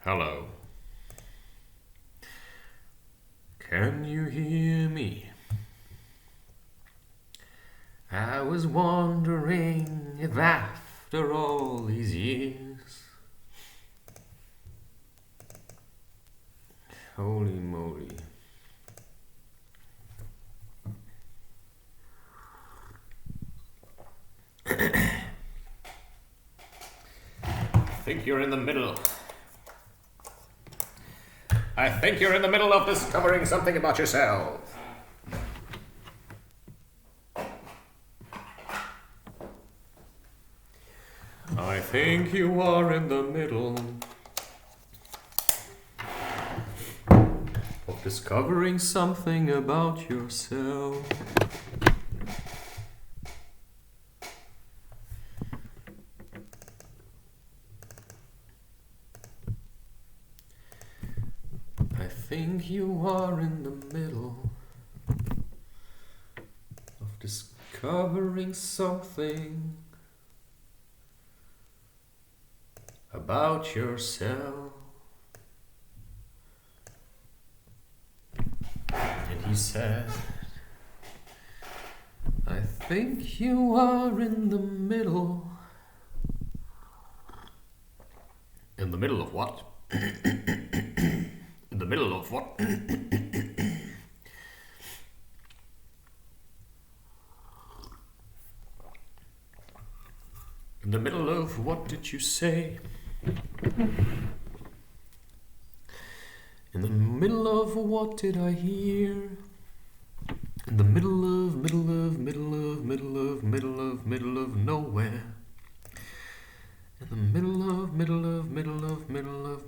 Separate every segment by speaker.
Speaker 1: Hello. Can you hear me? I was wondering if after all these years, holy moly. I think you're in the middle. I think you're in the middle of discovering something about yourself. I think you are in the middle of discovering something about yourself. I think you are in the middle of discovering something about yourself. And he said, I think you are in the middle. In the middle of what? In the middle of what? In the middle of what did you say? In the middle of what did I hear? In the middle of nowhere. In the middle of nowhere.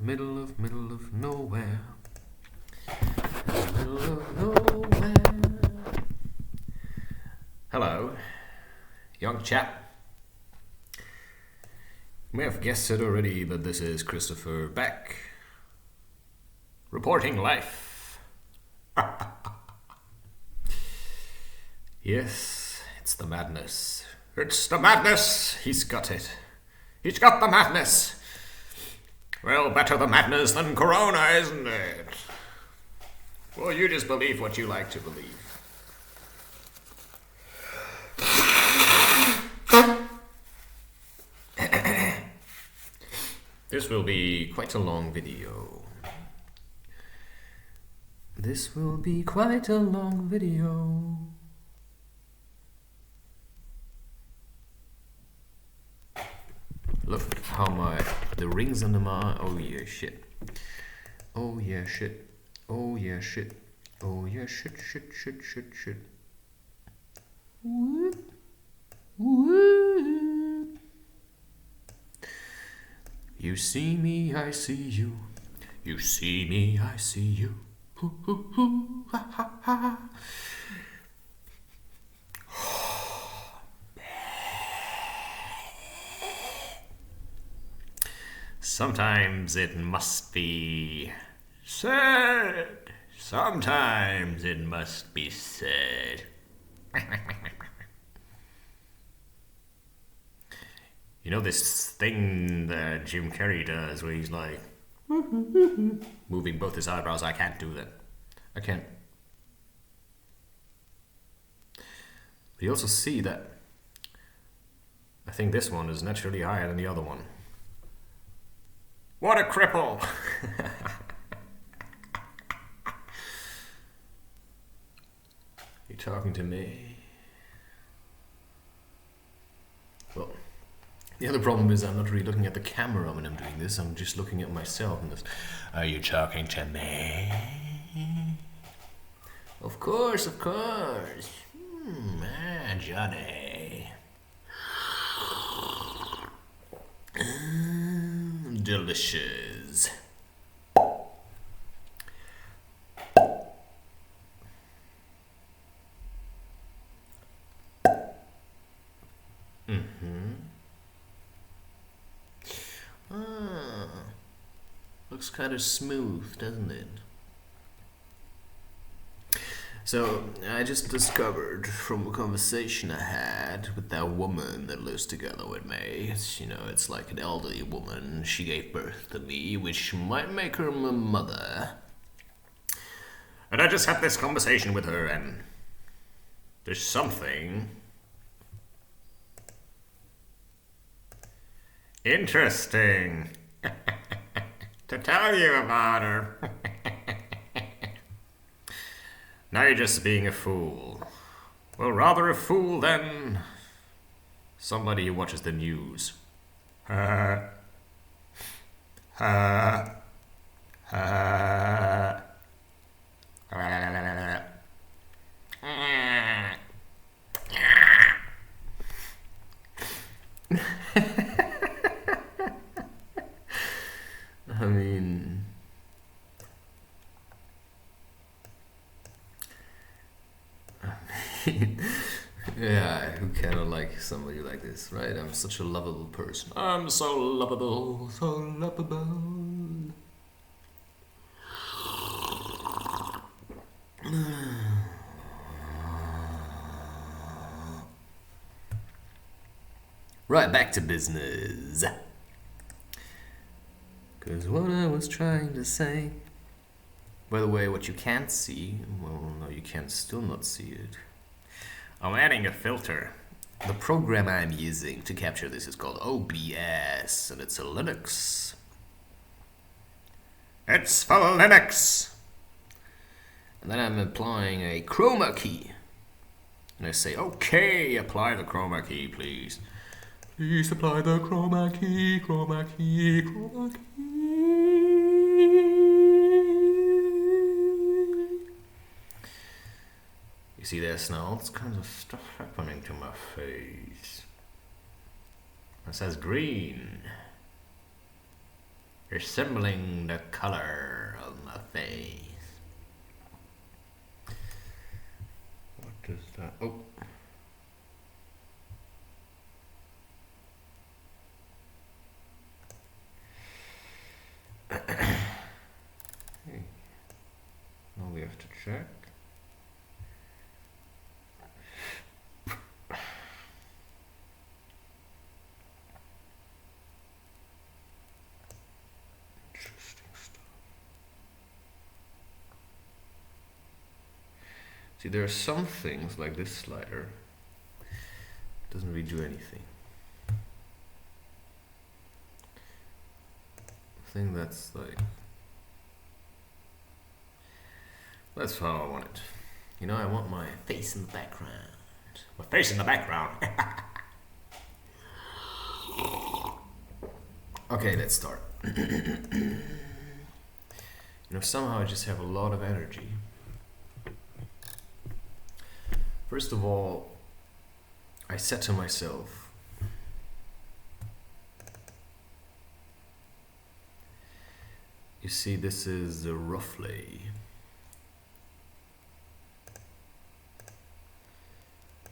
Speaker 1: Middle of nowhere. Hello, young chap. You may have guessed it already, but this is Christopher Beck, reporting life. Yes, it's the madness. It's the madness! He's got it. He's got the madness! Well, better the madness than Corona, isn't it? Well, you just believe what you like to believe. This will be quite a long video. This will be quite a long video. Look how the rings under my, oh yeah shit. Oh yeah shit. Oh yeah shit. Oh yeah shit. Woo. Woo. You see me, I see you. You see me, I see you. Hoo, hoo, hoo, ha, ha, ha. Sometimes it must be said. Sometimes it must be said. You know this thing that Jim Carrey does where he's like moving both his eyebrows? I can't do that. I can't. But you also see that I think this one is naturally higher than the other one. What a cripple! You talking to me? Well, the other problem is I'm not really looking at the camera when I'm doing this. I'm just looking at myself and this. Are you talking to me? Of course, of course. Johnny. Delicious. Looks kind of smooth, doesn't it? So, I just discovered from a conversation I had with that woman that lives together with me. It's like an elderly woman. She gave birth to me, which might make her my mother. And I just had this conversation with her, and there's something interesting to tell you about her. Now you're just being a fool. Well, rather a fool than somebody who watches the news. I mean, yeah, who cannot like somebody like this, right? I'm such a lovable person. I'm so lovable, so lovable. Right, back to business. Because what I was trying to say... By the way, what you can't see... Well, no, you can still not see it. I'm adding a filter. The program I'm using to capture this is called OBS, and it's a Linux. It's for Linux! And then I'm applying a chroma key. And I say, okay, apply the chroma key, please. Please apply the chroma key, chroma key, chroma key. You see, there's now all kinds of stuff happening to my face. It says green, resembling the color of my face. What is that? Oh. Hey. Now we have to check. See, there are some things like this slider. It doesn't really do anything. I think that's like... That's how I want it. You know, I want my face in the background. My face in the background. Okay, let's start. Somehow I just have a lot of energy. First of all, I said to myself, you see, this is roughly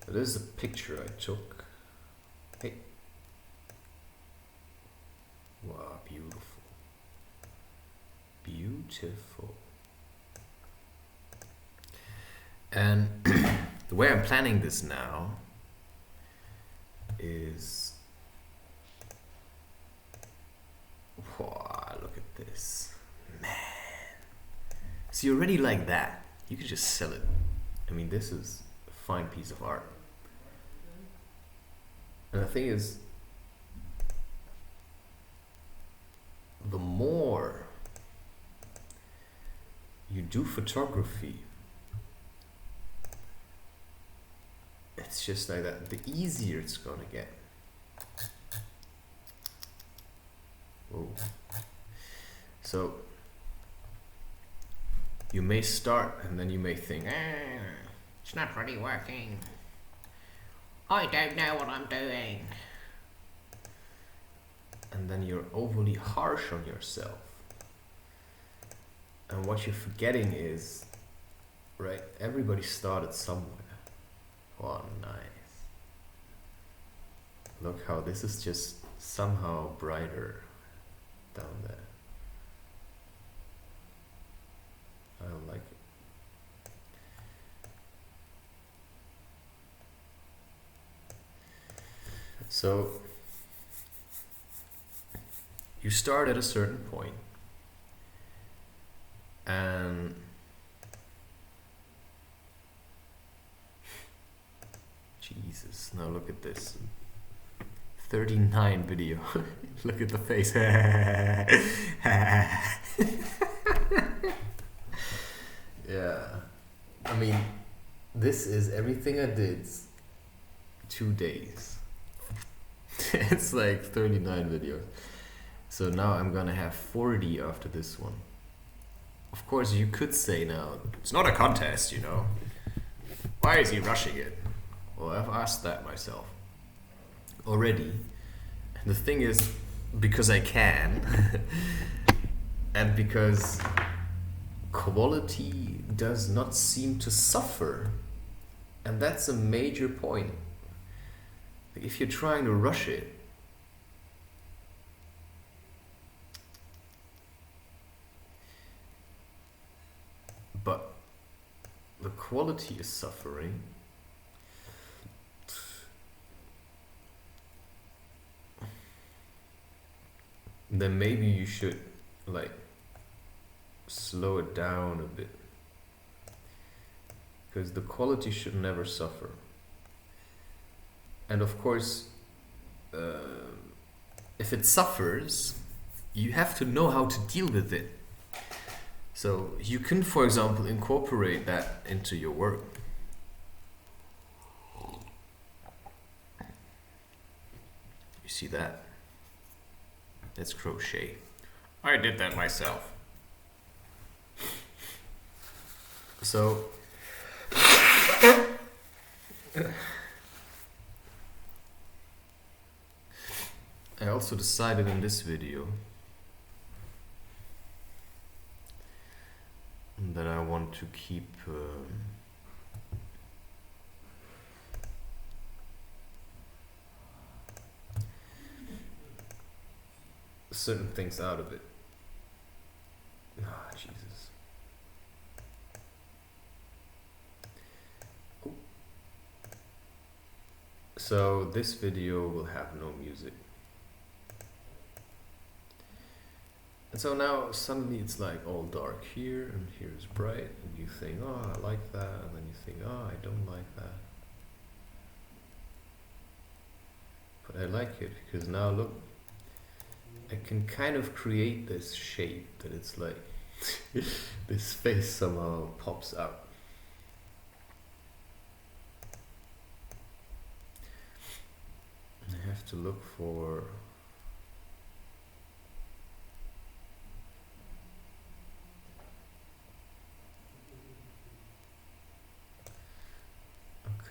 Speaker 1: it is a picture I took. Hey, wow, beautiful, beautiful. And the way I'm planning this now is, wow, look at this, man. See, already like that, you could just sell it. I mean, this is a fine piece of art. And the thing is, the more you do photography, it's just like that, the easier it's gonna get. Whoa. So you may start and then you may think, it's not really working. I don't know what I'm doing. And then you're overly harsh on yourself. And what you're forgetting is, right, everybody started somewhere. Oh, nice. Look how this is just somehow brighter down there. I like it.
Speaker 2: So you start at a certain point, and Jesus, now look at this. 39 video. Look at the face. Yeah. I mean, this is everything I did 2 days. It's like 39 videos. So now I'm gonna have 40 after this one. Of course, you could say now,
Speaker 1: it's not a contest, you know. Why is he rushing it?
Speaker 2: Well, I've asked that myself already. And the thing is, because I can, and because quality does not seem to suffer. And that's a major point. If you're trying to rush it, but the quality is suffering, then maybe you should like slow it down a bit, because the quality should never suffer. And of course, if it suffers, you have to know how to deal with it. So you can, for example, incorporate that into your work. You see that? That's crochet.
Speaker 1: I did that myself.
Speaker 2: So I also decided in this video that I want to keep certain things out of it. Ah, Jesus. Oh. So this video will have no music. And so now suddenly it's like all dark here, and here's bright, and you think, oh, I like that, and then you think, oh, I don't like that. But I like it, because now look, I can kind of create this shape that it's like, this face somehow pops out. I have to look for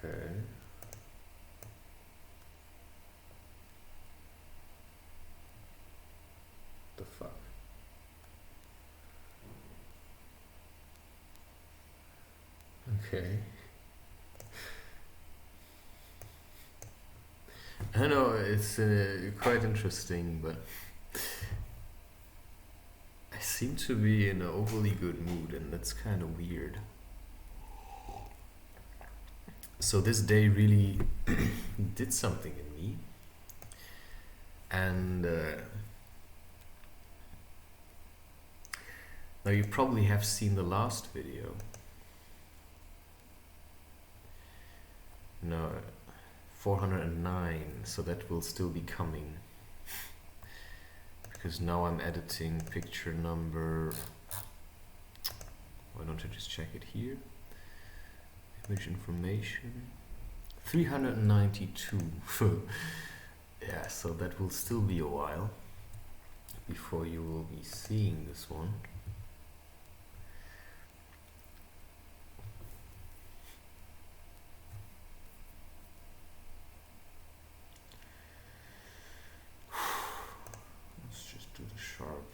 Speaker 2: okay. The fuck? Okay. I know it's quite interesting, but I seem to be in an overly good mood, and that's kind of weird. So this day really did something in me, and now you probably have seen the last video. No, 409, so that will still be coming, because now I'm editing picture number, why don't I just check it here? Image information 392. Yeah, so that will still be a while before you will be seeing this one. Let's just do the sharp.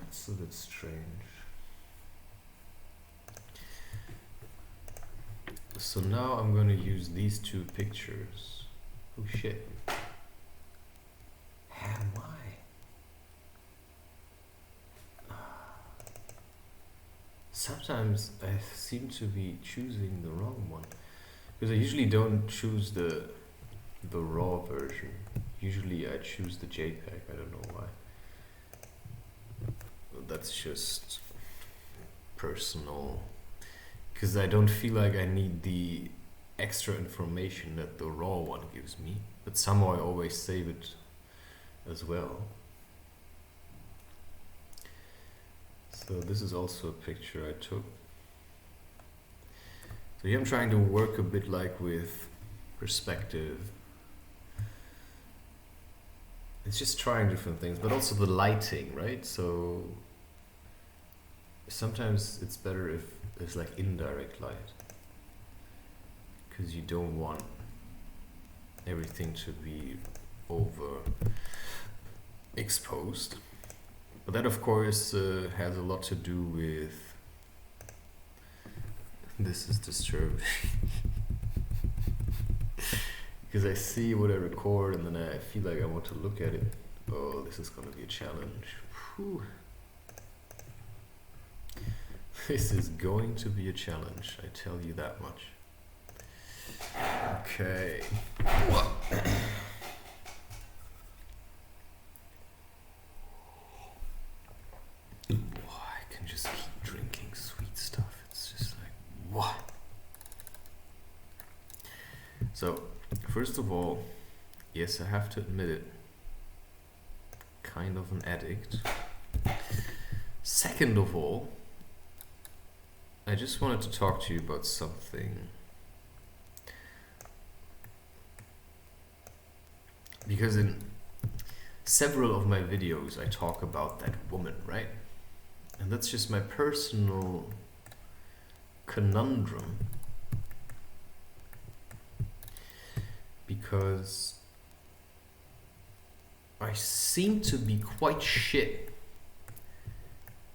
Speaker 2: That's a bit strange. So now I'm gonna use these two pictures. Oh shit. Am I? Sometimes I seem to be choosing the wrong one. Because I usually don't choose the raw version. Usually I choose the JPEG, I don't know why. That's just personal. Because I don't feel like I need the extra information that the raw one gives me. But somehow I always save it as well. So this is also a picture I took. So here I'm trying to work a bit like with perspective. It's just trying different things, but also the lighting, right? So sometimes it's better if there's like indirect light, because you don't want everything to be over exposed. But that of course has a lot to do with, this is disturbing. Because I see what I record and then I feel like I want to look at it. Oh, this is gonna be a challenge. Whew. This is going to be a challenge, I tell you that much. Okay. I can just keep drinking sweet stuff. It's just like, what? So, first of all, yes, I have to admit it, kind of an addict. Second of all, I just wanted to talk to you about something. Because in several of my videos I talk about that woman, right? And that's just my personal conundrum. Because I seem to be quite shit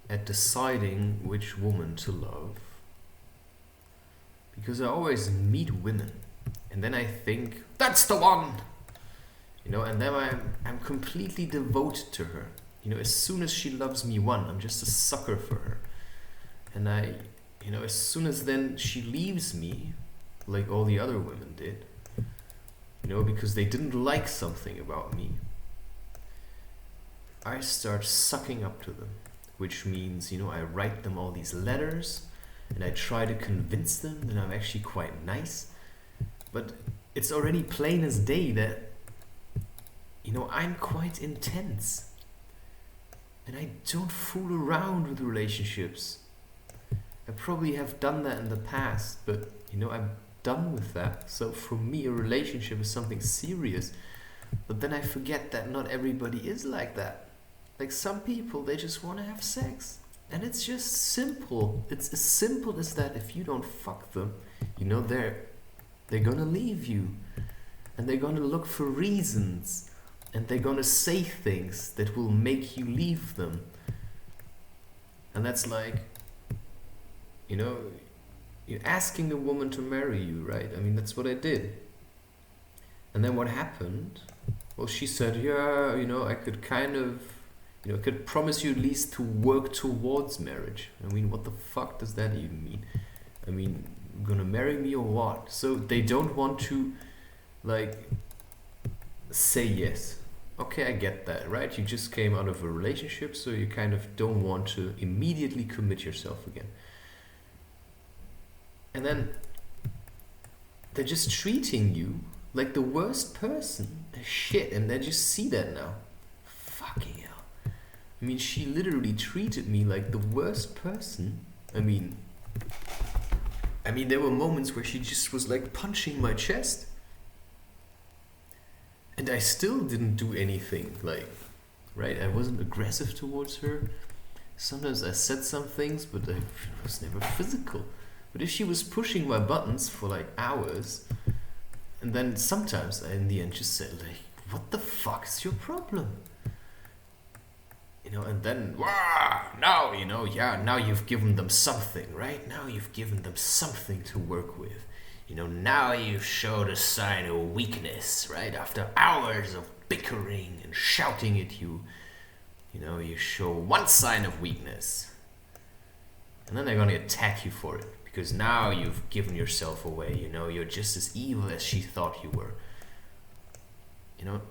Speaker 2: at deciding which woman to love. Because I always meet women and then I think, that's the one! You know, and then I'm completely devoted to her. You know, as soon as she loves me I'm just a sucker for her. And you know, as soon as then she leaves me, like all the other women did, you know, because they didn't like something about me, I start sucking up to them. Which means, you know, I write them all these letters and I try to convince them that I'm actually quite nice. But it's already plain as day that, you know, I'm quite intense. And I don't fool around with relationships. I probably have done that in the past, but, you know, I'm done with that. So for me, a relationship is something serious. But then I forget that not everybody is like that. Like some people, they just want to have sex. And it's just simple. It's as simple as that. If you don't fuck them, you know, they're gonna leave you. And they're gonna look for reasons. And they're gonna say things that will make you leave them. And that's like, you know, you're asking a woman to marry you, right? I mean, that's what I did. And then what happened? Well, she said, yeah, you know, I could kind of, you know, I could promise you at least to work towards marriage. I mean, what the fuck does that even mean? I mean, gonna marry me or what? So they don't want to, like, say yes. Okay, I get that, right? You just came out of a relationship, so you kind of don't want to immediately commit yourself again. And then they're just treating you like the worst person. Shit, and I just see that now. Fucking hell. I mean, she literally treated me like the worst person. I mean, there were moments where she just was like punching my chest. And I still didn't do anything, like, right? I wasn't aggressive towards her. Sometimes I said some things, but it was never physical. But if she was pushing my buttons for like hours, and then sometimes I in the end just said like, what the fuck is your problem? You know, and then, now, you know, yeah, now you've given them something, right? Now you've given them something to work with.
Speaker 1: You know, now you've showed a sign of weakness, right? After hours of bickering and shouting at you, you know, you show one sign of weakness. And then they're gonna attack you for it, because now you've given yourself away, you know, you're just as evil as she thought you were. You know?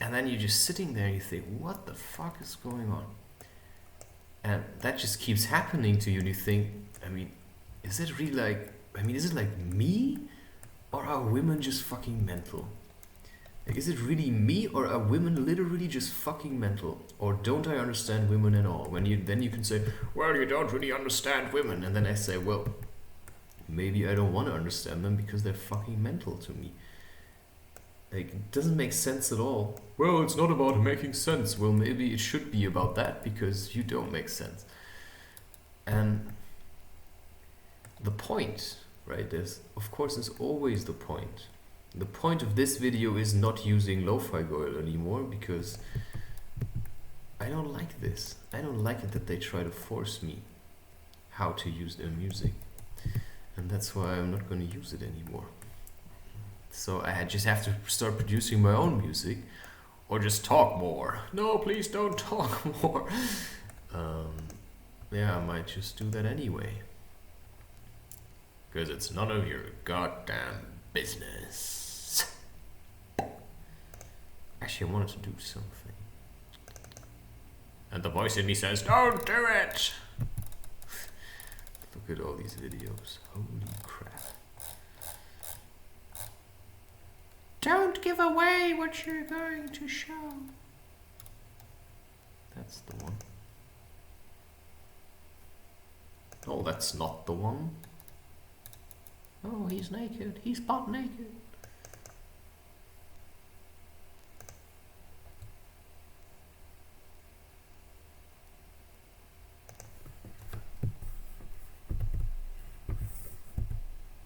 Speaker 1: And then you're just sitting there and you think, what the fuck is going on? And that just keeps happening to you, and you think, I mean, is it really like, is it like me? Or are women just fucking mental? Like, is it really me, or are women literally just fucking mental? Or don't I understand women at all? Then you can say, well, you don't really understand women. And then I say, well, maybe I don't want to understand them because they're fucking mental to me. Like, it doesn't make sense at all. Well, it's not about making sense. Well, maybe it should be about that because you don't make sense. And the point, right, is, of course, is always the point. The point of this video is not using lo-fi girl anymore because I don't like this. I don't like it that they try to force me how to use their music. And that's why I'm not going to use it anymore. So I just have to start producing my own music or just talk more. No, please don't talk more. Yeah, I might just do that anyway. Because it's none of your goddamn business. Actually, I wanted to do something. And the voice in me says, don't do it! Look at all these videos. Holy crap. Don't give away what you're going to show. That's the one. Oh, that's not the one. Oh, he's naked. He's butt naked.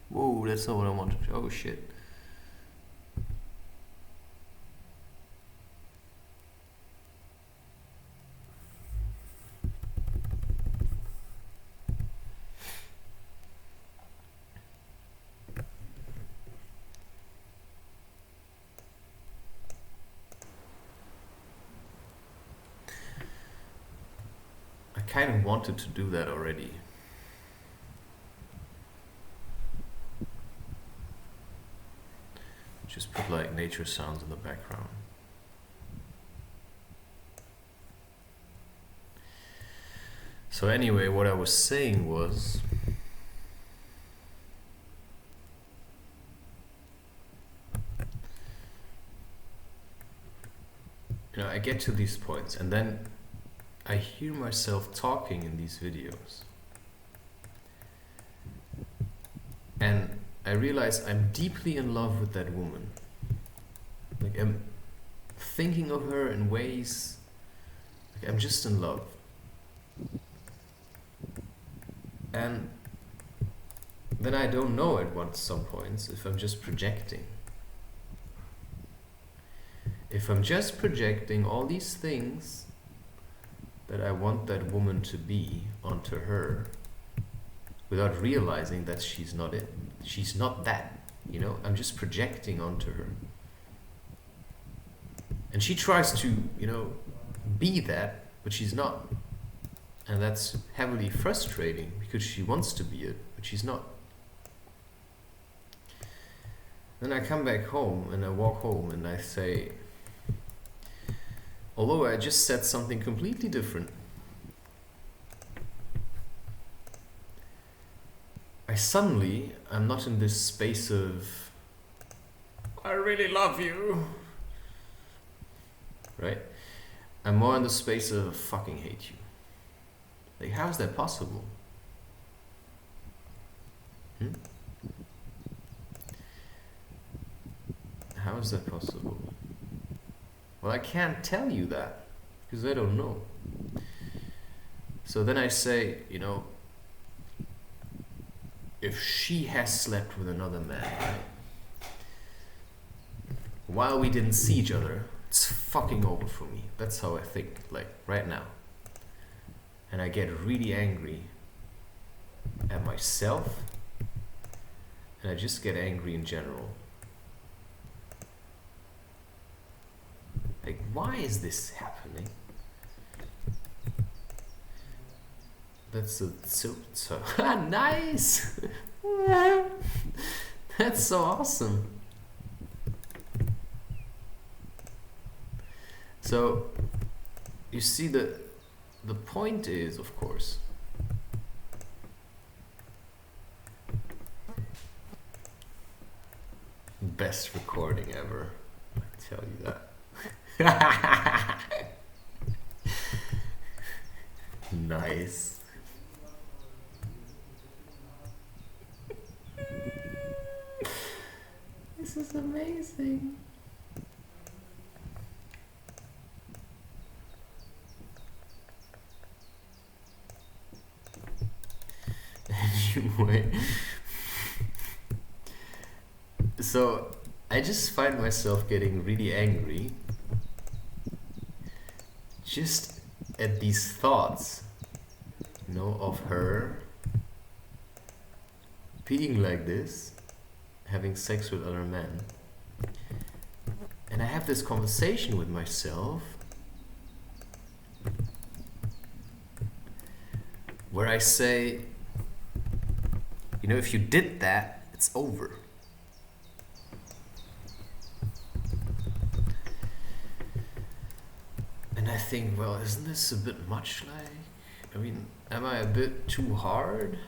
Speaker 1: Whoa, that's not what I wanted. Oh shit. I kind of wanted to do that already. Just put like nature sounds in the background. So anyway, what I was saying was, you know, I get to these points and then I hear myself talking in these videos. And I realize I'm deeply in love with that woman. Like, I'm thinking of her in ways, like I'm just in love. And then I don't know at some points if I'm just projecting. If I'm just projecting all these things that I want that woman to be onto her, without realizing that she's not it. She's not that, you know? I'm just projecting onto her. And she tries to, you know, be that, but she's not. And that's heavily frustrating because she wants to be it, but she's not. Then I come back home and I walk home and I say, although I just said something completely different, I'm not in this space of, I really love you, right? I'm more in the space of fucking hate you. Like, how is that possible? How is that possible? Well, I can't tell you that because I don't know. So then I say, you know, if she has slept with another man, right, while we didn't see each other, it's fucking over for me. That's how I think, like, right now. And I get really angry at myself
Speaker 2: And I just get angry in general. Like, why is this happening? That's so nice. That's so awesome. So you see, the point is, of course, best recording ever, I tell you that. Nice. This is amazing. Anyway, so I just find myself getting really angry just at these thoughts, you know, of her being like this, having sex with other men. And I have this conversation with myself where I say, you know, if you did that, it's over. And I think, well, isn't this a bit much? Like, I mean, am I a bit too hard?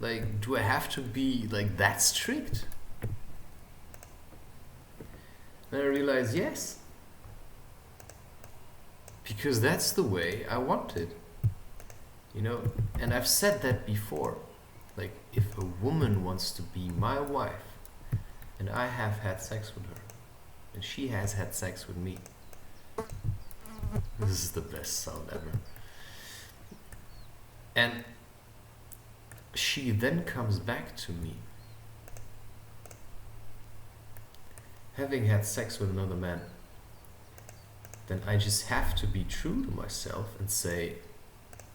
Speaker 2: Like, do I have to be like that strict? And I realize, yes, because that's the way I want it, you know. And I've said that before. Like, if a woman wants to be my wife, and I have had sex with her, and she has had sex with me, this is the best sound ever. And she then comes back to me, having had sex with another man, then I just have to be true to myself and say,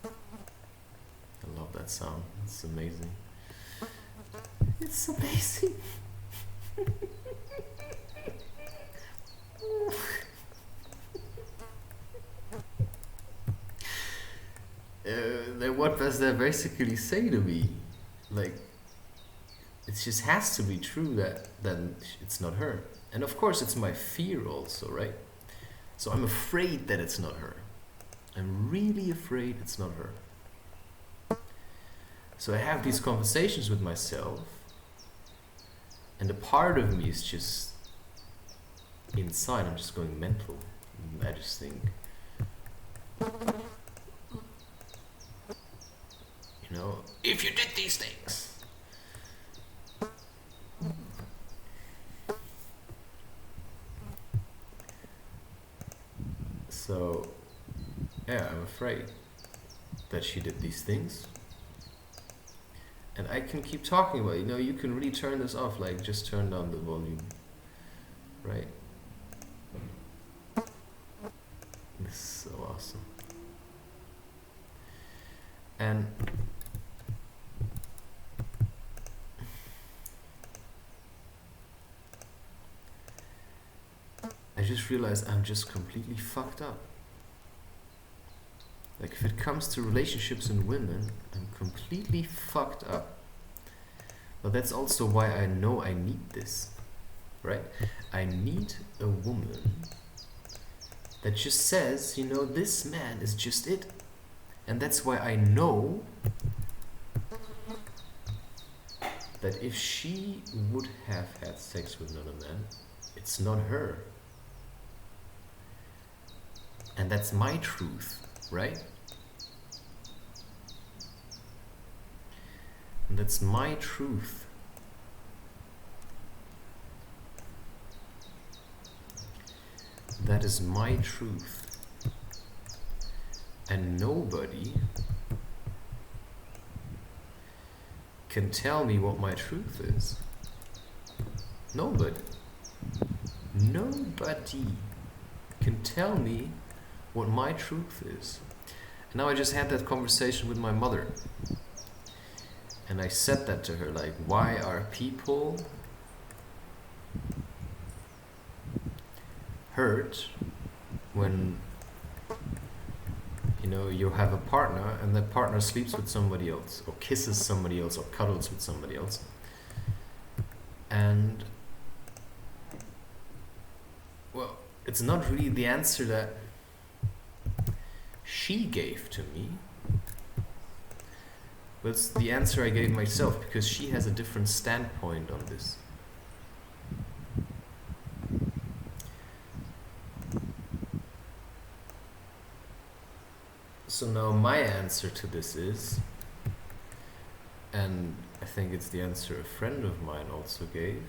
Speaker 2: I love that sound, it's amazing. It's amazing. Then what does that basically say to me? Like, it just has to be true that then it's not her. And of course it's my fear also, right? So I'm afraid that it's not her. I'm really afraid it's not her. So I have these conversations with myself, and a part of me is just inside, I'm just going mental. And I just think, you know, if you did these things. So, yeah, I'm afraid that she did these things. And I can keep talking about it. You know, you can really turn this off, like just turn down the volume, right? This is so awesome. And I just realized I'm just completely fucked up. Like, if it comes to relationships and women, I'm completely fucked up. But that's also why I know I need this, right? I need a woman that just says, you know, this man is just it. And that's why I know that if she would have had sex with another man, it's not her. And that's my truth, right? And that's my truth. That is my truth. And nobody can tell me what my truth is. Nobody. Nobody can tell me what my truth is. And now I just had that conversation with my mother. And I said that to her, like, why are people hurt when, you know, you have a partner and that partner sleeps with somebody else or kisses somebody else or cuddles with somebody else? And, well, it's not really the answer that she gave to me, but it's the answer I gave myself, because she has a different standpoint on this. So now my answer to this is, and I think it's the answer a friend of mine also gave,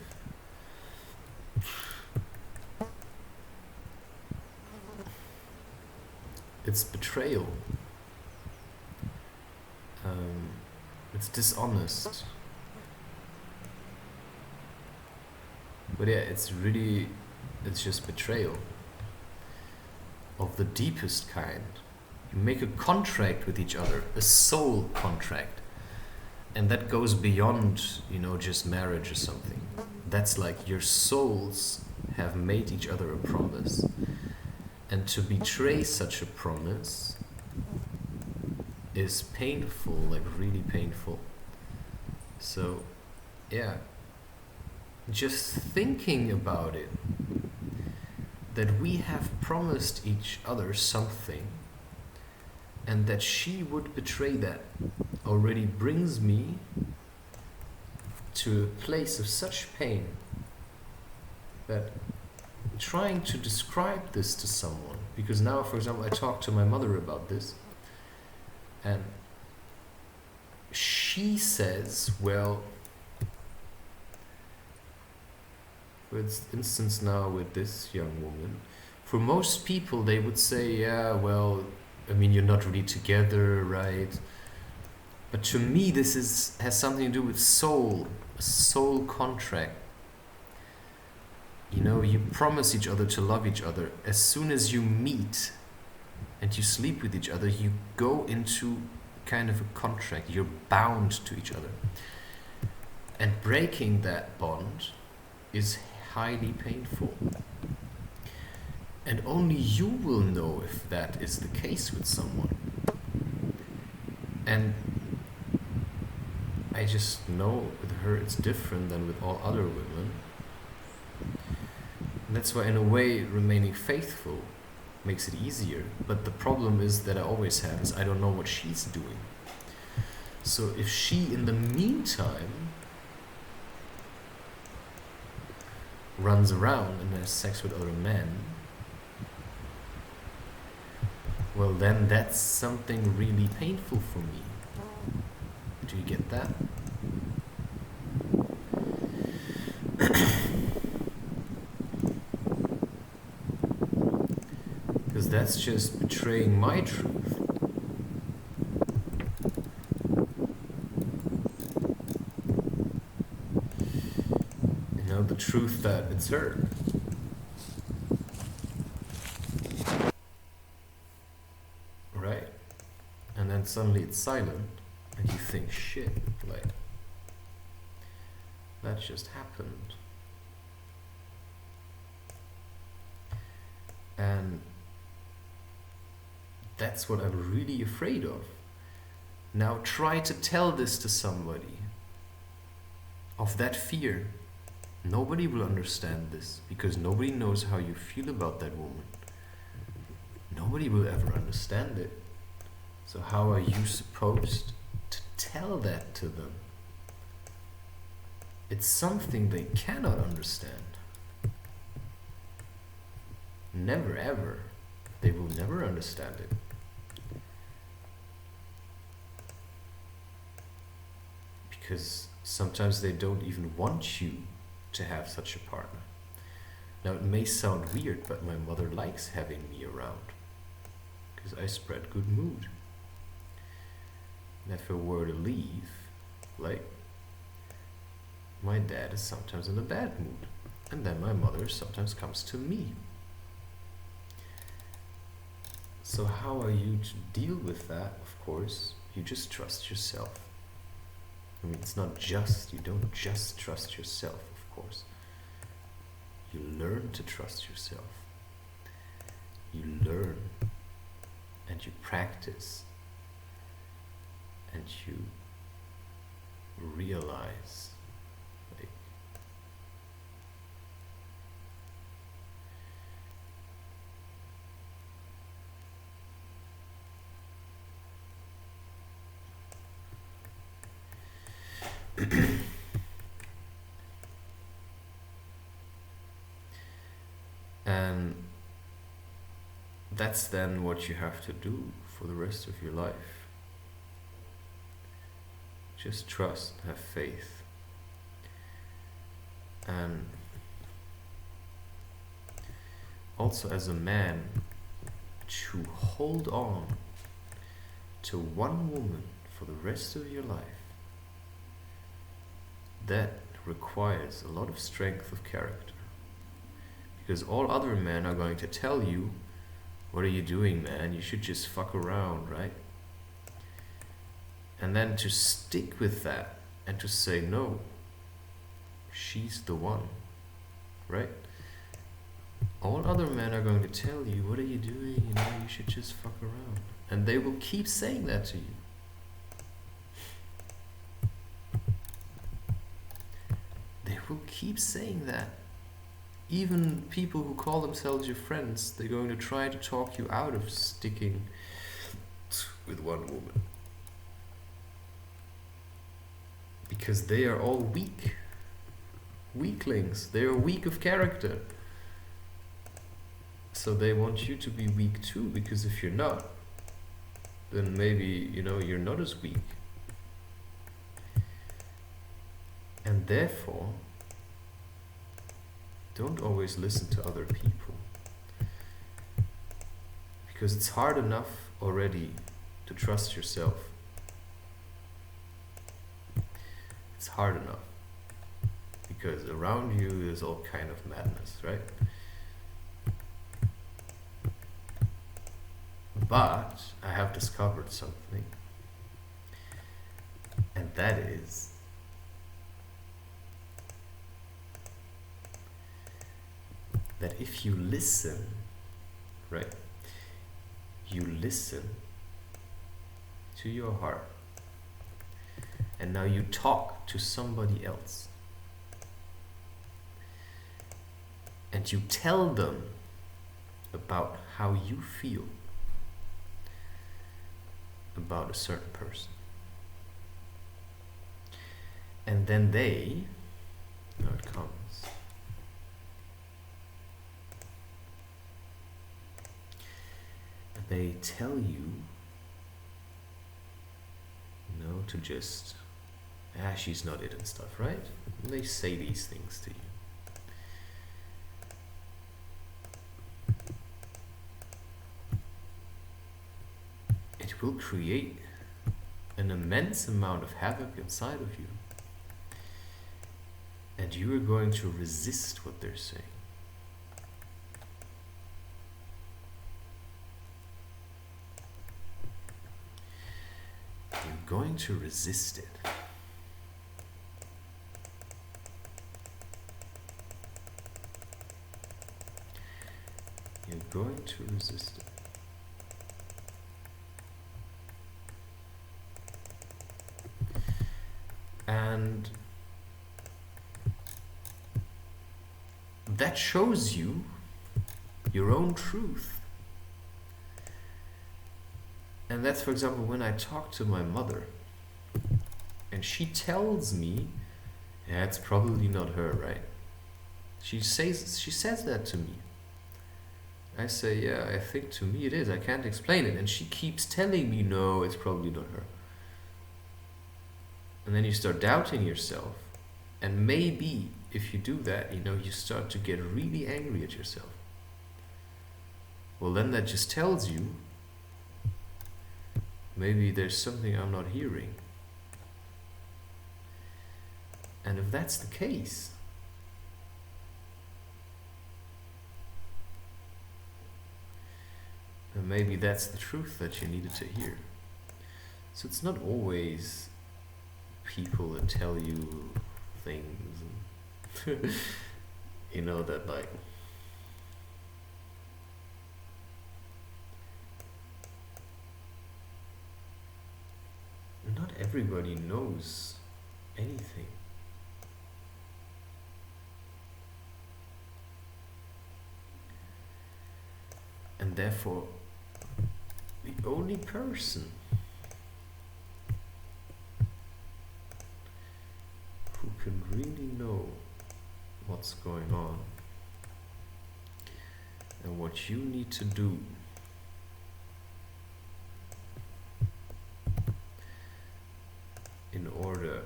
Speaker 2: it's betrayal. It's dishonest. But yeah, it's just betrayal of the deepest kind. You make a contract with each other, a soul contract. And that goes beyond, you know, just marriage or something. That's like your souls have made each other a promise. And to betray such a promise is painful, like really painful. So, yeah, just thinking about it, that we have promised each other something and that she would betray that already brings me to a place of such pain that trying to describe this to someone, because now, for example, I talked to my mother about this, and she says, well, for instance now with this young woman, for most people they would say, yeah, well, I mean, you're not really together, right? But to me this has something to do with soul, a soul contract. You know, you promise each other to love each other. As soon as you meet and you sleep with each other, you go into kind of a contract. You're bound to each other. And breaking that bond is highly painful. And only you will know if that is the case with someone. And I just know with her it's different than with all other women. And that's why, in a way, remaining faithful makes it easier. But the problem is that I always have is I don't know what she's doing. So if she, in the meantime, runs around and has sex with other men, well, then that's something really painful for me. Do you get that? Because that's just betraying my truth. You know, the truth that it's her. Right? And then suddenly it's silent, and you think, shit, like, that just happened. And that's what I'm really afraid of. Now try to tell this to somebody, of that fear. Nobody will understand this, because nobody knows how you feel about that woman. Nobody will ever understand it. So how are you supposed to tell that to them? It's something they cannot understand. Never ever. They will never understand it. Because sometimes they don't even want you to have such a partner. Now it may sound weird, but my mother likes having me around, because I spread good mood. And if I were to leave, like, my dad is sometimes in a bad mood, and then my mother sometimes comes to me. So how are you to deal with that? Of course, you just trust yourself. I mean, it's not just, you don't just trust yourself, of course. You learn to trust yourself. You learn and you practice and you realize, like, and that's then what you have to do for the rest of your life. Just trust, have faith, and also as a man, to hold on to one woman for the rest of your life, that requires a lot of strength of character. Because all other men are going to tell you, what are you doing, man? You should just fuck around, right? And then to stick with that and to say, no, she's the one, right? All other men are going to tell you, what are you doing? You know, you should just fuck around. And they will keep saying that to you. They will keep saying that. Even people who call themselves your friends, they're going to try to talk you out of sticking with one woman. Because they are all weak. Weaklings. They are weak of character. So they want you to be weak too, because if you're not, then maybe, you know, you're not as weak. And therefore, don't always listen to other people. Because it's hard enough already to trust yourself. It's hard enough. Because around you is all kind of madness, right? But I have discovered something. And that is that if you listen, right? You listen to your heart. And now you talk to somebody else. And you tell them about how you feel about a certain person. And then they, now it comes, they tell you, you know, to just, she's not it and stuff, right? And they say these things to you. It will create an immense amount of havoc inside of you. And you are going to resist what they're saying. You're going to resist it. You're going to resist it. And that shows you your own truth. And that's, for example, when I talk to my mother and she tells me, yeah, it's probably not her, right? She says that to me. I say, yeah, I think to me it is. I can't explain it. And she keeps telling me, no, it's probably not her. And then you start doubting yourself. And maybe if you do that, you know, you start to get really angry at yourself. Well, then that just tells you maybe there's something I'm not hearing. And if that's the case, then maybe that's the truth that you needed to hear. So it's not always people that tell you things, and you know, that like not everybody knows anything. And therefore, the only person who can really know what's going on and what you need to do in order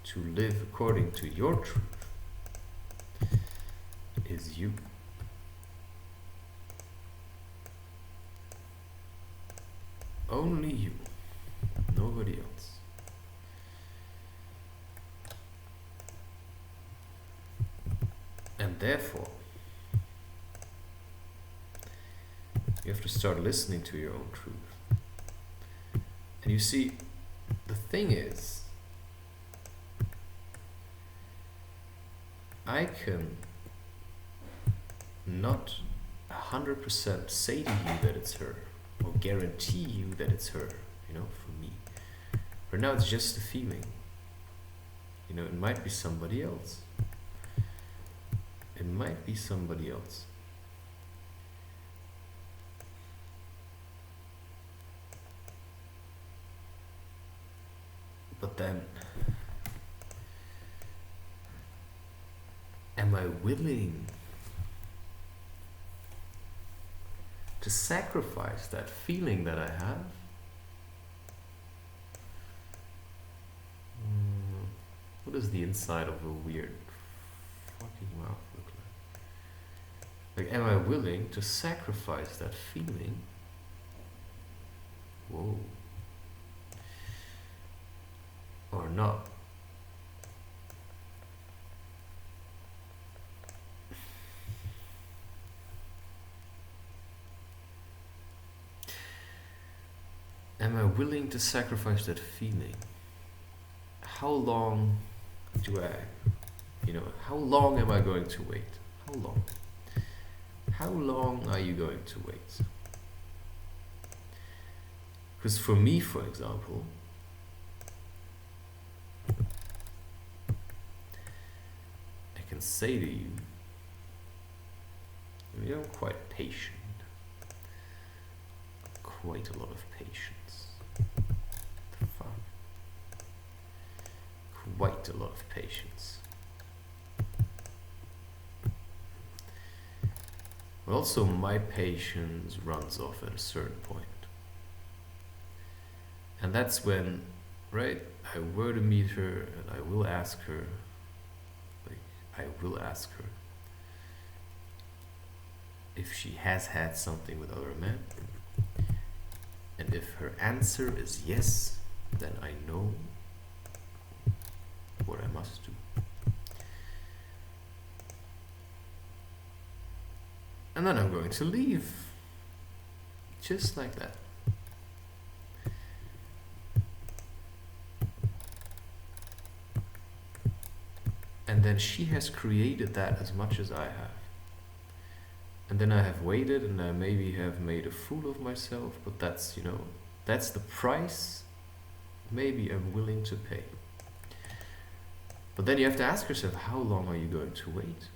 Speaker 2: to live according to your truth is you. Only you, nobody else. And therefore, you have to start listening to your own truth. And you see, the thing is, I can not 100% say to you that it's her, or guarantee you that it's her, you know, for me. Right now it's just a feeling. You know, it might be somebody else. It might be somebody else. But then, am I willing to sacrifice that feeling that I have? What does the inside of a weird fucking mouth look like? Like, am I willing to sacrifice that feeling? Whoa. Or not? Am I willing to sacrifice that feeling? How long do I, how long am I going to wait? How long? How long are you going to wait? Because for me, for example, I can say to you, I'm quite patient. Quite a lot of patience. The fuck? Quite a lot of patience. But also my patience runs off at a certain point. And that's when, right, I were to meet her and I will ask her, if she has had something with other men. And if her answer is yes, then I know what I must do. And then I'm going to leave. Just like that. And then she has created that as much as I have. And then I have waited and I maybe have made a fool of myself, but that's, that's the price maybe I'm willing to pay. But then you have to ask yourself, how long are you going to wait?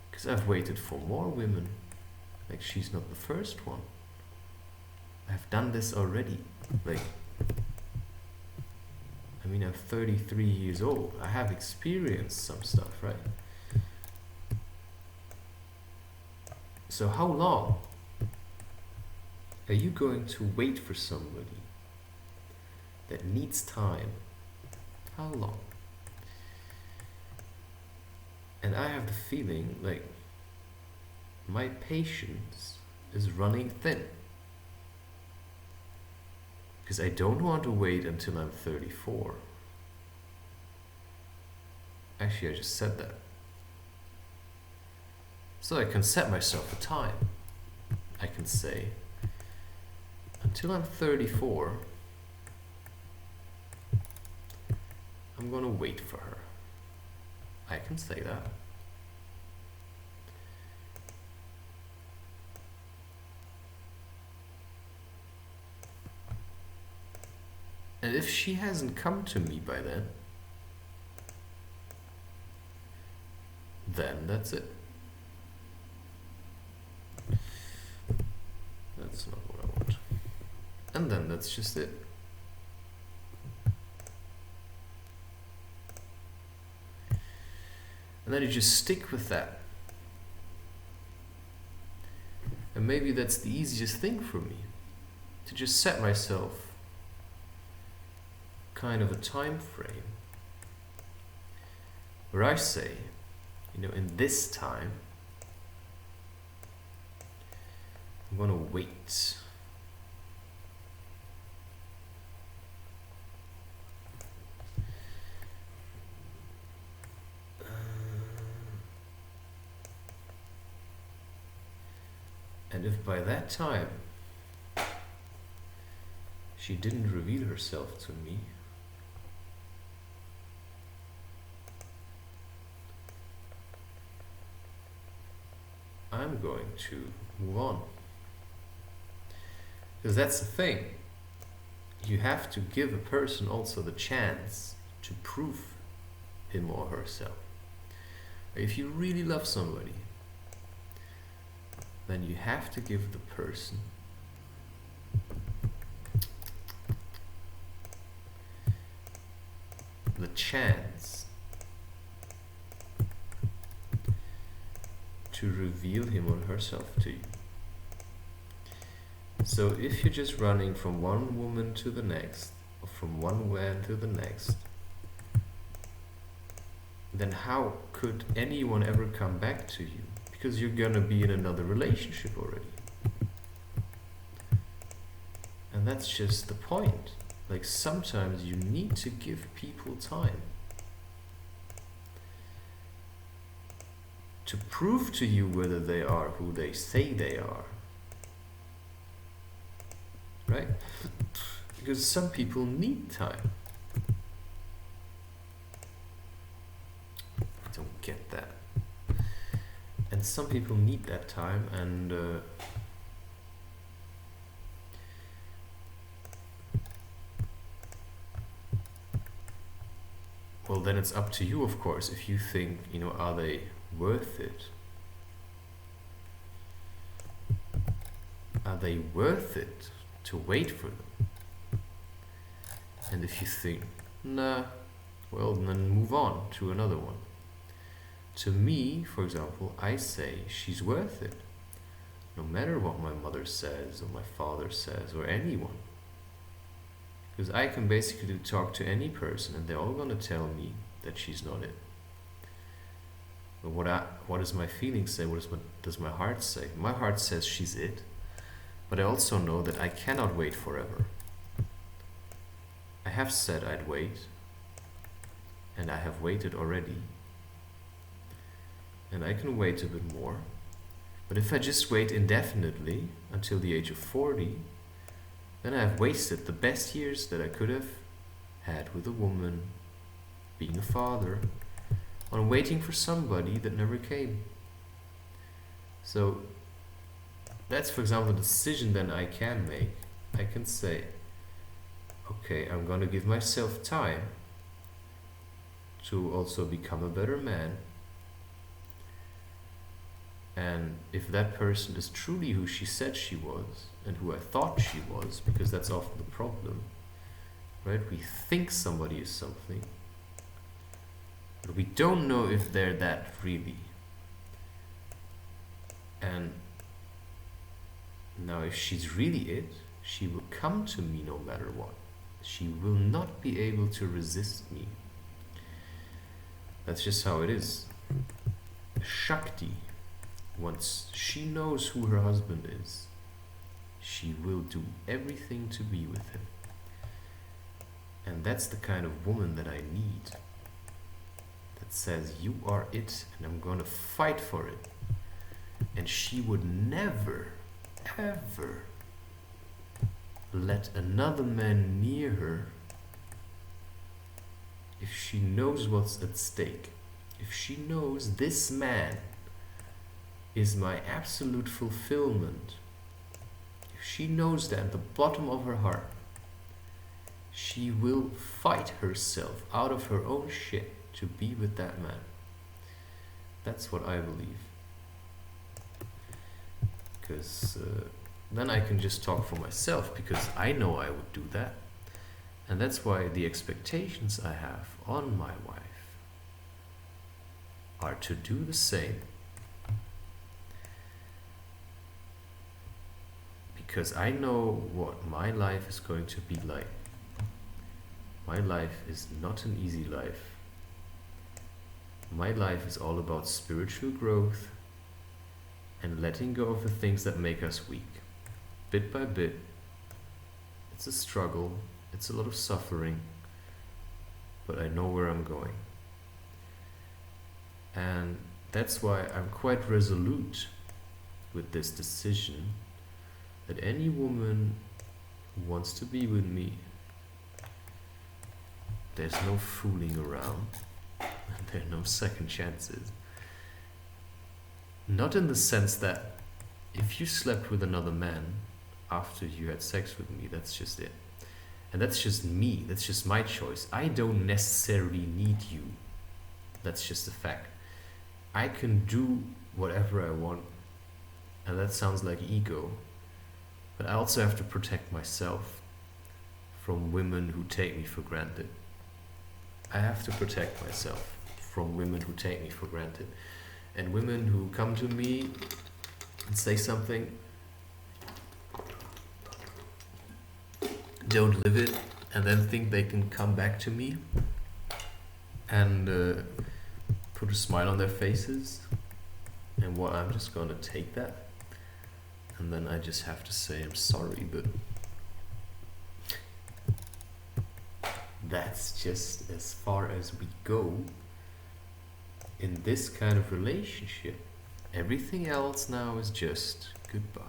Speaker 2: Because I've waited for more women. Like, she's not the first one. I've done this already. I'm 33 years old. I have experienced some stuff, right? So how long are you going to wait for somebody that needs time? How long? And I have the feeling like my patience is running thin. Because I don't want to wait until I'm 34. Actually, I just said that. So I can set myself a time. I can say, until I'm 34, I'm gonna wait for her. I can say that. And if she hasn't come to me by then that's it. That's not what I want. And then that's just it. And then you just stick with that. And maybe that's the easiest thing for me, to just set myself kind of a time frame where I say, you know, in this time I'm gonna wait. And if by that time she didn't reveal herself to me, I'm going to move on. Because that's the thing. You have to give a person also the chance to prove him or herself. If you really love somebody, then you have to give the person the chance to reveal him or herself to you. So if you're just running from one woman to the next, or from one man to the next, then how could anyone ever come back to you? Because you're gonna be in another relationship already. And that's just the point. Like, sometimes you need to give people time to prove to you whether they are who they say they are. Right? Because some people need time. I don't get that. And some people need that time, and well, then it's up to you, of course, if you think, you know, are they worth it? Are they worth it to wait for them? And if you think, nah, well, then move on to another one. To me, for example, I say she's worth it, no matter what my mother says or my father says or anyone. Because I can basically talk to any person and they're all gonna tell me that she's not it. But what does my feelings say? What does my heart say? My heart says she's it, but I also know that I cannot wait forever. I have said I'd wait, and I have waited already. And I can wait a bit more. But if I just wait indefinitely until the age of 40, then I have wasted the best years that I could have had with a woman, being a father, on waiting for somebody that never came. So that's, for example, a decision that I can make. I can say, okay, I'm gonna give myself time to also become a better man. And if that person is truly who she said she was, and who I thought she was, because that's often the problem, right? We think somebody is something, but we don't know if they're that really. And now if she's really it, she will come to me no matter what. She will not be able to resist me. That's just how it is. Shakti, once she knows who her husband is, she will do everything to be with him. And that's the kind of woman that I need. That says, you are it, and I'm gonna fight for it. And she would never, ever let another man near her if she knows what's at stake, if she knows this man is my absolute fulfillment, if she knows that at the bottom of her heart, she will fight herself out of her own shit to be with that man. That's what I believe. Because then I can just talk for myself, because I know I would do that. And that's why the expectations I have on my wife are to do the same. Because I know what my life is going to be like. My life is not an easy life. My life is all about spiritual growth and letting go of the things that make us weak. Bit by bit. It's a struggle. It's a lot of suffering. But I know where I'm going. And that's why I'm quite resolute with this decision that any woman who wants to be with me, there's no fooling around. There are no second chances. Not in the sense that if you slept with another man after you had sex with me, that's just it. And that's just me. That's just my choice. I don't necessarily need you. That's just a fact. I can do whatever I want. And that sounds like ego. But I also have to protect myself from women who take me for granted. I have to protect myself from women who take me for granted. And women who come to me and say something, don't live it, and then think they can come back to me and put a smile on their faces. And what, I'm just gonna take that. And then I just have to say, I'm sorry, but that's just as far as we go in this kind of relationship. Everything else now is just goodbye.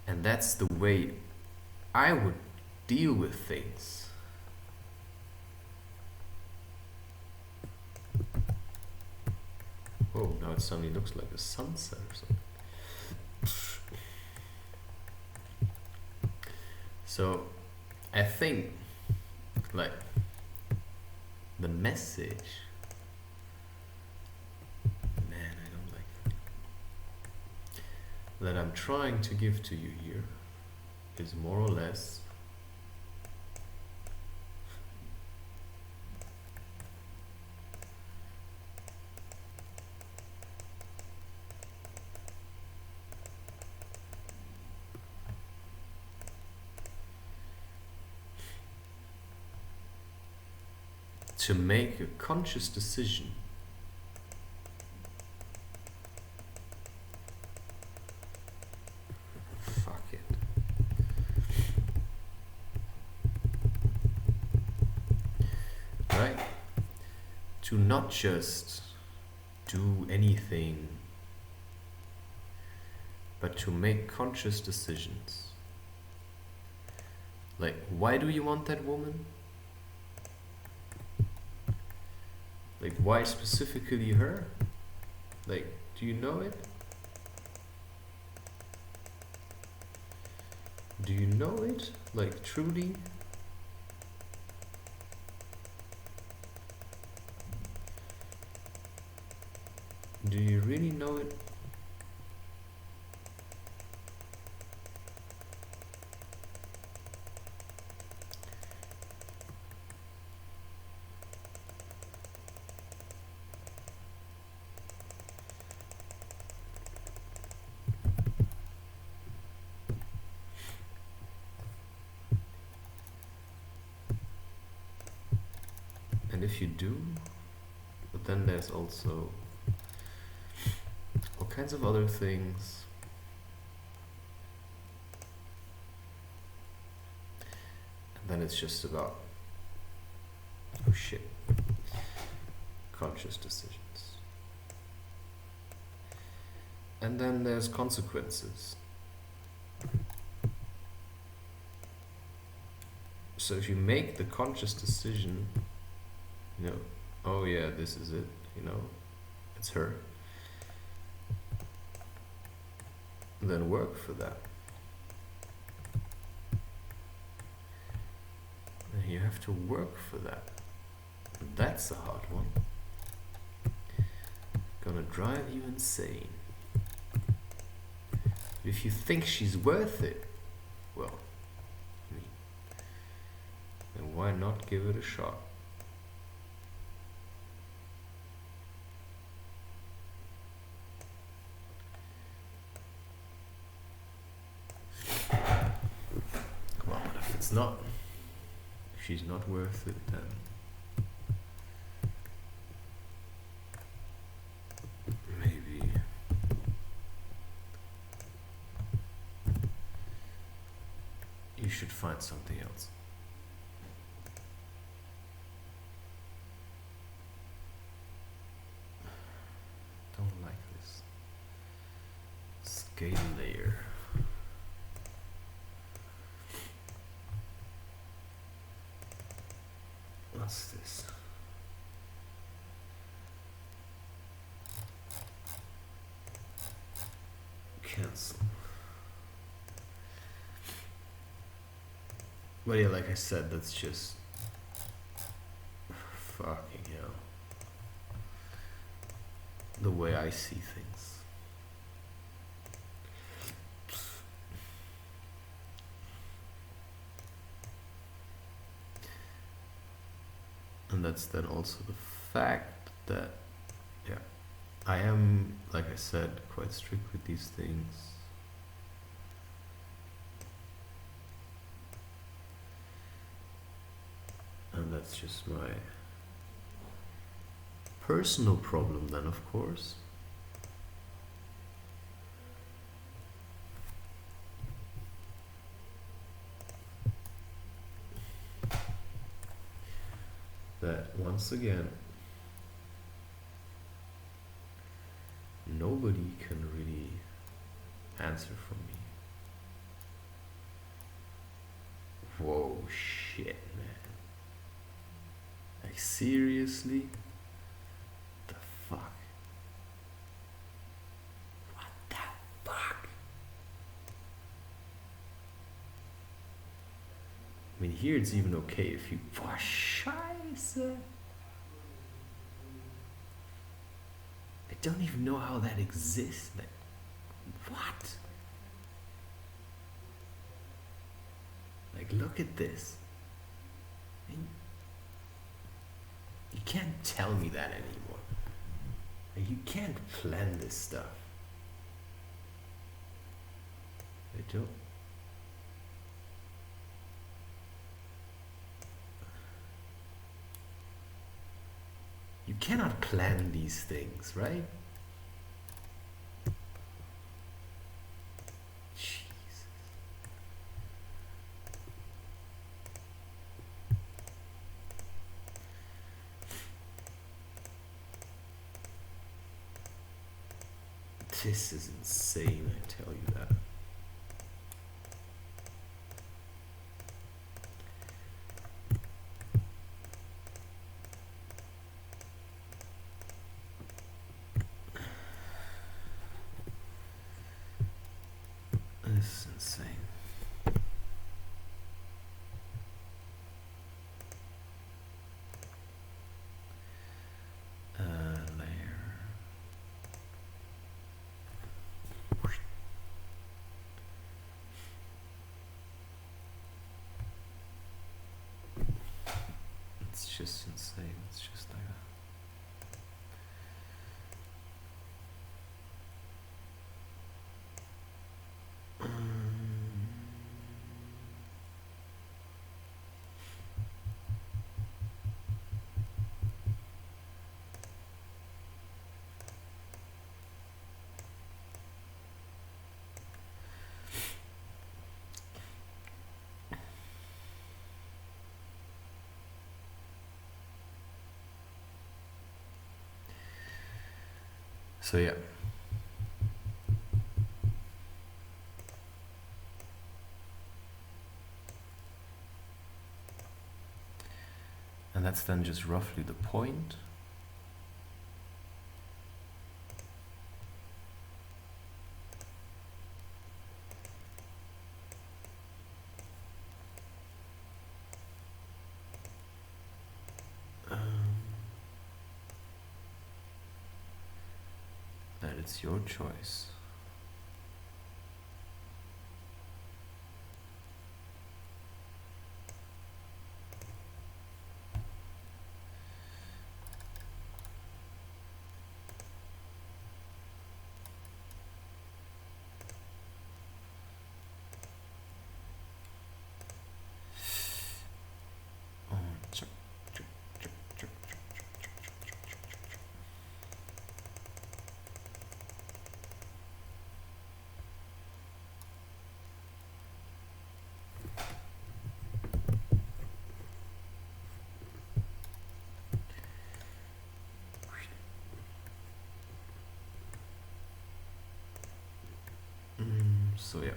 Speaker 2: And that's the way I would deal with things. Oh, now it suddenly looks like a sunset or something. So I think like the message, man, I don't like that I'm trying to give to you here is more or less to make a conscious decision right? To not just do anything, but to make conscious decisions. Like, why do you want that woman? Like, why specifically her? Like, do you know it? Do you know it? Like, truly? Do you really know it? And if you do, but then there's also all kinds of other things. And then it's just about, oh shit, conscious decisions. And then there's consequences. So if you make the conscious decision you know, oh yeah, this is it, you know, it's her, then work for that. And you have to work for that. That's a hard one. Gonna drive you insane. If you think she's worth it, well, then why not give it a shot? Well, if it's not, if she's not worth it, then maybe you should find something else. Don't like this. Scale layer. What's this? Cancel. But yeah, like I said, that's just fucking hell. The way I see things. And that's then also the fact that, yeah, I am, like I said, quite strict with these things. And that's just my personal problem then, of course. That once again, nobody can really answer for me. Whoa, shit, man. Like, seriously? The fuck? What the fuck? I mean, here it's even okay if you... Oh, scheiße. I don't even know how that exists. Like, what? Like, look at this. I mean, you can't tell me that anymore. Like, you can't plan this stuff. I don't. You cannot plan these things, right? Jesus. This is insane, I tell you that. This is insane. Layer. It's just insane. It's just like that. So yeah. And that's then just roughly the point. That it's your choice. So yeah.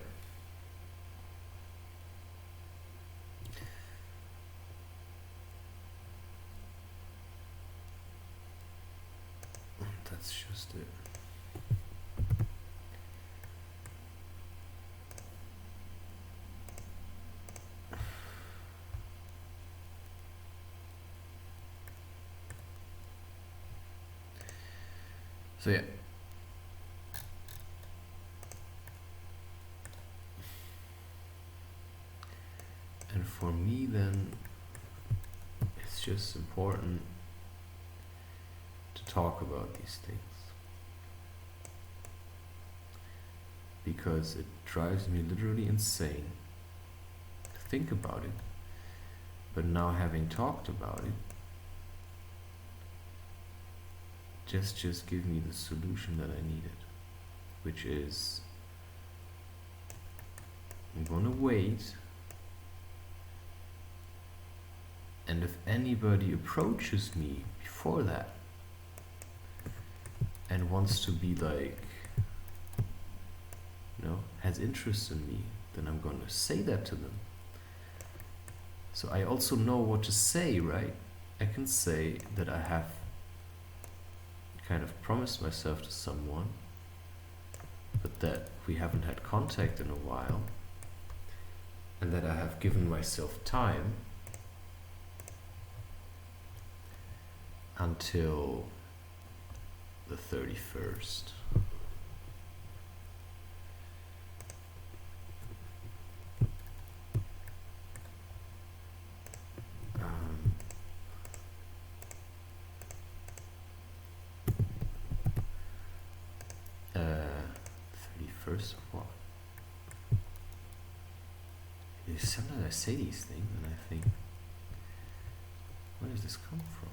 Speaker 2: That's just it. So yeah. And for me then, it's just important to talk about these things. Because it drives me literally insane to think about it. But now having talked about it, just give me the solution that I needed. Which is, I'm gonna wait. And if anybody approaches me before that and wants to be like, you know, has interest in me, then I'm gonna say that to them. So I also know what to say, right? I can say that I have kind of promised myself to someone, but that we haven't had contact in a while, and that I have given myself time until the 31st. Uh, 31st of what? Sometimes I say these things and I think, where does this come from?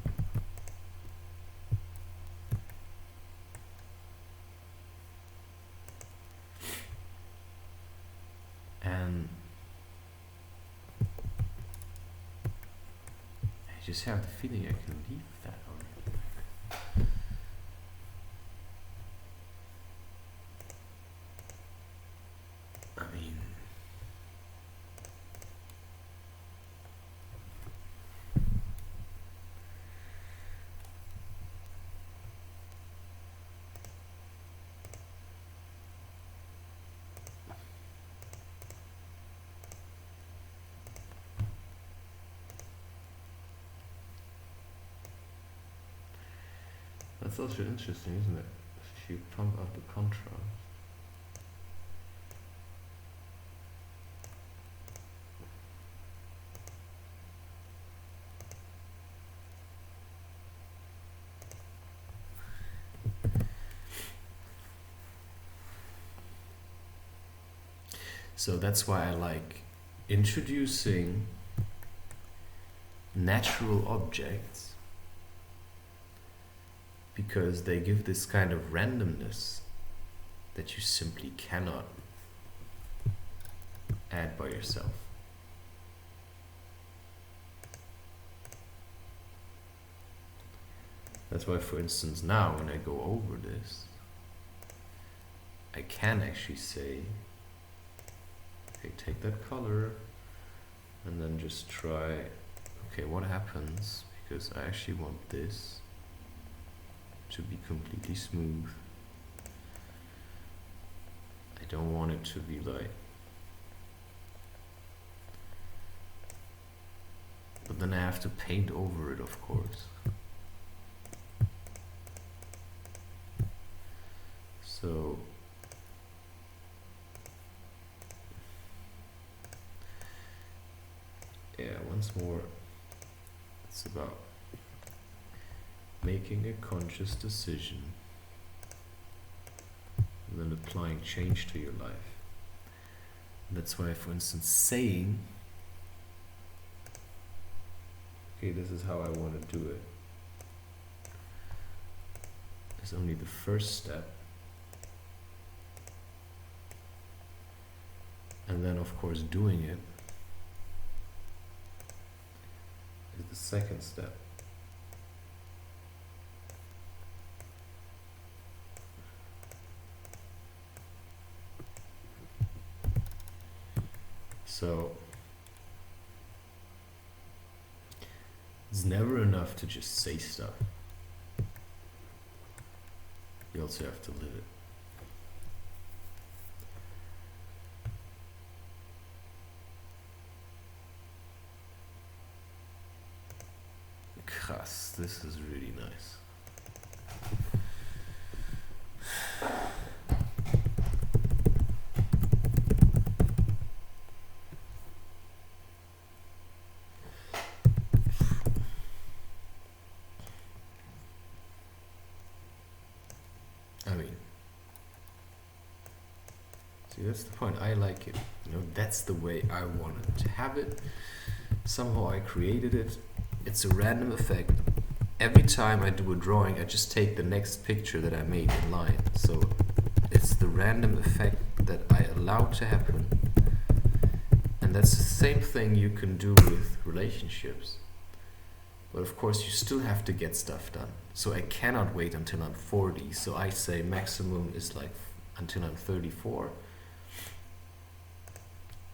Speaker 2: And I just have the feeling I can leave that already. I mean, that's also interesting, isn't it? If you pump up the contrast. So that's why I like introducing natural objects, because they give this kind of randomness that you simply cannot add by yourself. That's why, for instance, now when I go over this, I can actually say, okay, take that color and then just try, okay, what happens? because I actually want this to be completely smooth. I don't want it to be like, but then I have to paint over it, of course. So yeah, once more, it's about making a conscious decision and then applying change to your life. And that's why, for instance, saying, okay, this is how I want to do it, is only the first step. And then, of course, doing it is the second step. So it's never enough to just say stuff. You also have to live it. Krass, this is really nice. I mean, see, that's the point. I like it. You know, that's the way I wanted to have it. Somehow I created it. It's a random effect. Every time I do a drawing, I just take the next picture that I made in line. So it's the random effect that I allow to happen. And that's the same thing you can do with relationships. But of course, you still have to get stuff done. So I cannot wait until I'm 40. So I say maximum is like until I'm 34.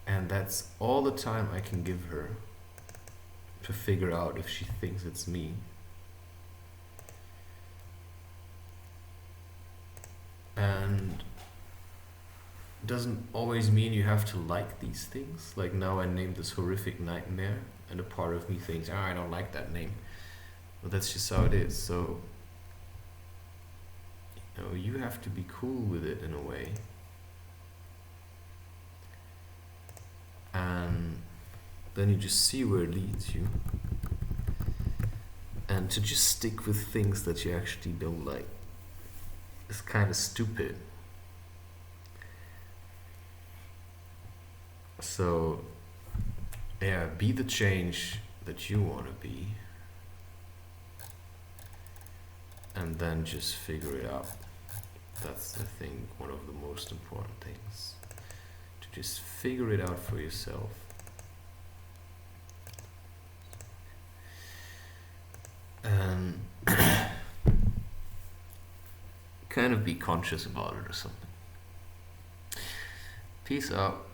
Speaker 2: And that's all the time I can give her to figure out if she thinks it's me. And it doesn't always mean you have to like these things. Like now I named this horrific nightmare, and a part of me thinks, oh, I don't like that name. But that's just how it is. So, you know, you have to be cool with it in a way. And then you just see where it leads you. And to just stick with things that you actually don't like is kind of stupid. So, yeah, be the change that you want to be. And then just figure it out. That's, I think, one of the most important things. To just figure it out for yourself. And kind of be conscious about it or something. Peace out.